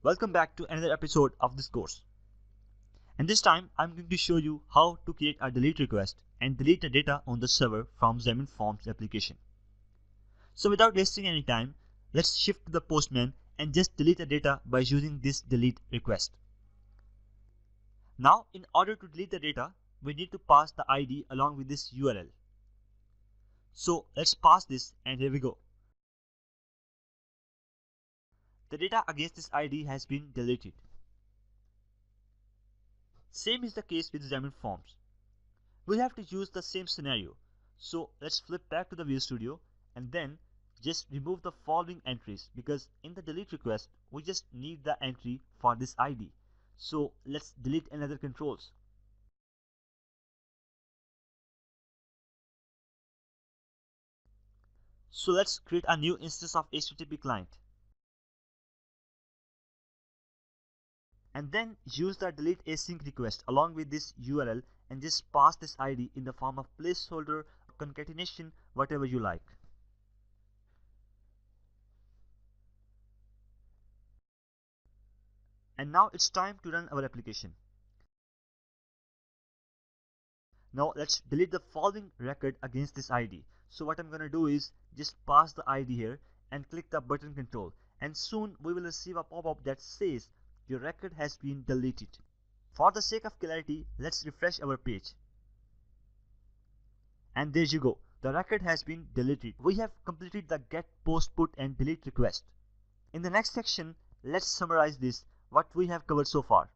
Welcome back to another episode of this course. And this time I'm going to show you how to create a delete request and delete the data on the server from Xamarin Forms application. So without wasting any time, let's shift to the Postman and just delete the data by using this delete request. Now in order to delete the data, we need to pass the ID along with this URL. So let's pass this, and here we go. The data against this ID has been deleted. Same is the case with Xamarin Forms. We'll have to use the same scenario. So let's flip back to the View Studio and then just remove the following entries, because in the delete request we just need the entry for this ID. So let's delete another controls. So let's create a new instance of HTTP client. And then use the delete async request along with this URL and just pass this ID in the form of placeholder, concatenation, whatever you like. And now it's time to run our application. Now let's delete the following record against this ID. So what I'm going to do is just pass the ID here and click the button control, and soon we will receive a pop-up that says your record has been deleted. For the sake of clarity, let's refresh our page. And there you go. The record has been deleted. We have completed the get, post, put and delete request. In the next section, let's summarize this, what we have covered so far.